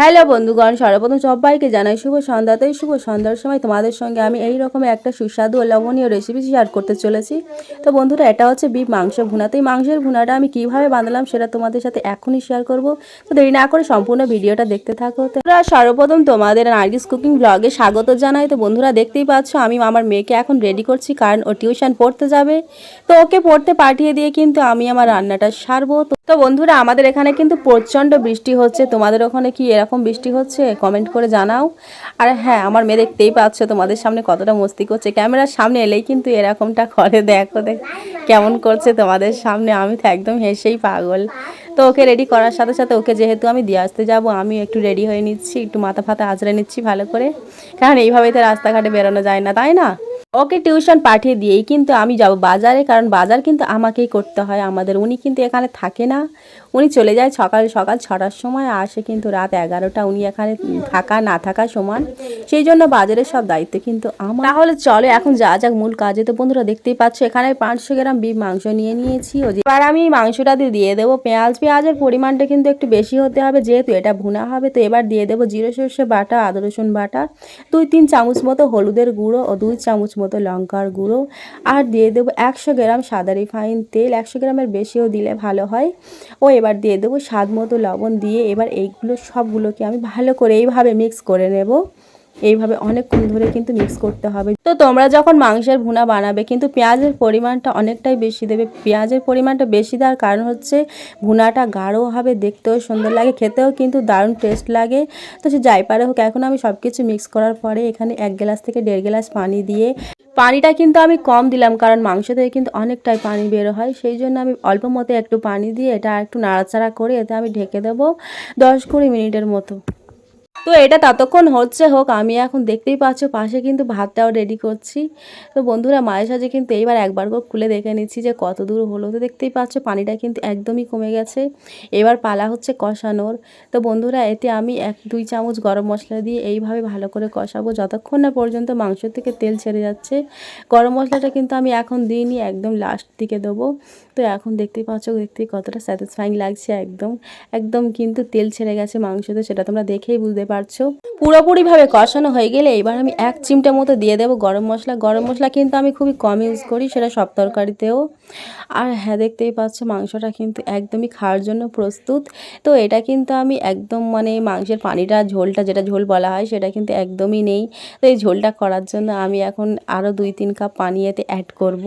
Hello বন্ধুগণ, সর্বপ্রথম সবাইকে জানাই শুভ সন্ধ্যাতে। শুভ সন্ধ্যার সময় তোমাদের সঙ্গে আমি এই রকম একটা সুস্বাদু ও লবণীয় রেসিপি শেয়ার করতে চলেছি। তো বন্ধুরা, এটা হচ্ছে বিফ মাংস ভুনা। তো এই মাংসের ভুনাটা আমি কিভাবে বানালাম সেটা তোমাদের সাথে এখনই শেয়ার করব। তো দেরি না করে সম্পূর্ণ ভিডিওটা দেখতে থাকো। তো সর্বপ্রথম তোমাদের নার্গিস কুকিং ব্লগে স্বাগত জানাই। তো বন্ধুরা, দেখতেই পাচ্ছ আমি আমার মেয়েকে এখন রেডি করছি, কারণ ও টিউশন পড়তে যাবে। তো ওকে পড়তে পাঠিয়ে দিয়ে কিন্তু আমি আমার রান্নাটা সারবো। তো বন্ধুরা, আমাদের এখানে কিন্তু প্রচণ্ড বৃষ্টি হচ্ছে। তোমাদের ওখানে কি এরকম বৃষ্টি হচ্ছে? কমেন্ট করে জানাও। আর হ্যাঁ, আমার মেয়ে দেখতেই পাচ্ছ তোমাদের সামনে কতটা মস্তি করছে। ক্যামেরার সামনে এলেই কিন্তু এরকমটা করে। দেখো কেমন করছে তোমাদের সামনে। আমি তো একদম হেসেই পাগল। তো ওকে রেডি করার সাথে সাথে ওকে যেহেতু আমি দিয়ে আসতে যাবো, আমি একটু রেডি হয়ে নিচ্ছি, একটু মাথা ফাতা আঁচড়ে নিচ্ছি ভালো করে, কারণ এইভাবেই তো রাস্তাঘাটে বেরোনো যায় না, তাই না? ওকে টিউশন পাঠিয়ে দিয়েই কিন্তু আমি যাব বাজারে, কারণ বাজার কিন্তু আমাকেই করতে হয় আমাদের। উনি কিন্তু এখানে থাকে না, উনি চলে যায় সকাল 6টার সময়, আসে কিন্তু রাত 11টা। উনি এখানে থাকা না থাকা সমান, সেই জন্য বাজারের সব দায়িত্ব কিন্তু আমার। তাহলে চলো এখন যা যাক মূল কাজে। তো বন্ধুরা, দেখতেই পাচ্ছ এখানে 500 গ্রাম বিফ মাংস নিয়ে নিয়েছি। এবার আমি মাংসটা দিয়ে দেবো পেঁয়াজের পরিমাণটা কিন্তু একটু বেশি হতে হবে, যেহেতু এটা ভুনা হবে। তো এবার দিয়ে দেবো জিরে সর্ষে বাটা, আদা রসুন বাটা, 2-3 চামচ মতো হলুদের গুঁড়ো ও 2 চামচ মতো লঙ্কার গুঁড়ো, আর দিয়ে দেবো 100 গ্রাম সাদা রিফাইন তেল। 100 গ্রামের বেশিও দিলে ভালো হয়। ও এবার দিয়ে দেবো স্বাদ মতো লবণ দিয়ে এবার এইগুলো সবগুলোকে আমি ভালো করে এইভাবে মিক্স করে নেব। এইভাবে অনেকক্ষণ ধরে কিন্তু মিক্স করতে হবে। তো তোমরা যখন মাংসের ভুনা বানাবে কিন্তু পেঁয়াজের পরিমাণটা অনেকটাই বেশি দেবে। পেঁয়াজের পরিমাণটা বেশি দেওয়ার কারণ হচ্ছে ভুনাটা গাঢ় হবে, দেখতেও সুন্দর লাগে, খেতেও কিন্তু দারুণ টেস্ট লাগে। তো সে যাই পারে হোক, এখন আমি সব কিছু মিক্স করার পরে এখানে 1 গ্লাস থেকে 1.5 গ্লাস পানি দিয়ে, পানিটা কিন্তু আমি কম দিলাম কারণ মাংস থেকে কিন্তু অনেকটাই পানি বের হয়, সেই জন্য আমি অল্প মতো একটু পানি দিয়ে এটা একটু নাড়াচাড়া করে এতে আমি ঢেকে দেবো 10-20 মিনিটের মতো। তো এটা ততক্ষণ হচ্ছে হোক, আমি এখন দেখতেই পাচ্ছ পাশে কিন্তু ভাতটাও রেডি করছি। তো বন্ধুরা, মায়ের সাথে কিন্তু এইবার একবার করে খুলে দেখে নিচ্ছি যে কত দূর হলো। তো দেখতেই পাচ্ছ পানিটা কিন্তু একদমই কমে গেছে। এবার পালা হচ্ছে কষানোর। তো বন্ধুরা, এতে আমি 1-2 চামচ গরম মশলা দিয়ে এইভাবে ভালো করে কষাবো যতক্ষণ না পর্যন্ত মাংস থেকে তেল ছেড়ে যাচ্ছে। গরম মশলাটা কিন্তু আমি এখন দিইনি, একদম লাস্ট দিকে দেবো। তো এখন দেখতেই পাচ্ছ, দেখতেই কতটা স্যাটিসফাইং লাগছে। একদম একদম কিন্তু তেল ছেড়ে গেছে মাংসতে, সেটা তোমরা দেখেই বুঝতে পারছো। পুরোপুরিভাবে কষানো হয়ে গেলে এবার আমি 1 চিমটা মতো দিয়ে দেবো গরম মশলা। গরম মশলা কিন্তু আমি খুবই কম ইউজ করি, সেটা সব তরকারিতেও। আর হ্যাঁ, দেখতেই পাচ্ছ মাংসটা কিন্তু একদমই খাওয়ার জন্য প্রস্তুত। তো এটা কিন্তু আমি একদম মানে মাংসের পানিটা, ঝোলটা, যেটা ঝোল বলা হয়, সেটা কিন্তু একদমই নেই। তো এই ঝোলটা করার জন্য আমি এখন আরও 2-3 কাপ পানি এতে অ্যাড করব।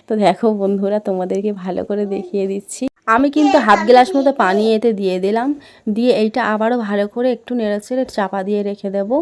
তো দেখো বন্ধুরা, তোমাদেরকে ভালো করে দেখিয়ে দিচ্ছি। আমি কিন্তু হাফ গ্লাস মতো পানি এতে দিয়ে দিলাম, দিয়ে এইটা আবারও ভালো করে একটু নেড়েচেড়ে চাপা দিয়ে রেখে দেবো।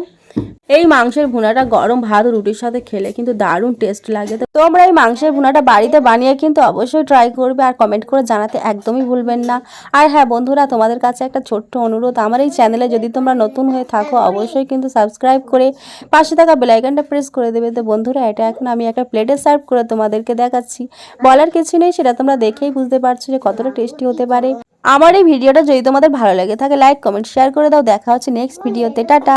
এই মাংসের ভুনাটা গরম ভাত রুটির সাথে খেলে কিন্তু দারুণ টেস্ট লাগে। তো তোমরা এই মাংসের ভুনাটা বাড়িতে বানিয়ে কিন্তু অবশ্যই ট্রাই করবে, আর কমেন্ট করে জানাতে একদমই ভুলবেন না। আর হ্যাঁ বন্ধুরা, তোমাদের কাছে একটা ছোট্ট অনুরোধ, আমার এই চ্যানেলে যদি তোমরা নতুন হয়ে থাকো অবশ্যই কিন্তু সাবস্ক্রাইব করে পাশে থাকা বেল আইকনটা প্রেস করে দেবে। তো বন্ধুরা, এটা এখন আমি একটা প্লেটে সার্ভ করে তোমাদেরকে দেখাচ্ছি। বলার কিছু নেই, সেটা তোমরা দেখেই বুঝতে পারছো যে কতটা টেস্টি হতে পারে। আমার এই ভিডিওটা যদি তোমাদের ভালো লাগে থাকে লাইক কমেন্ট শেয়ার করে দাও। দেখা হচ্ছে নেক্সট ভিডিওতে। টাটা।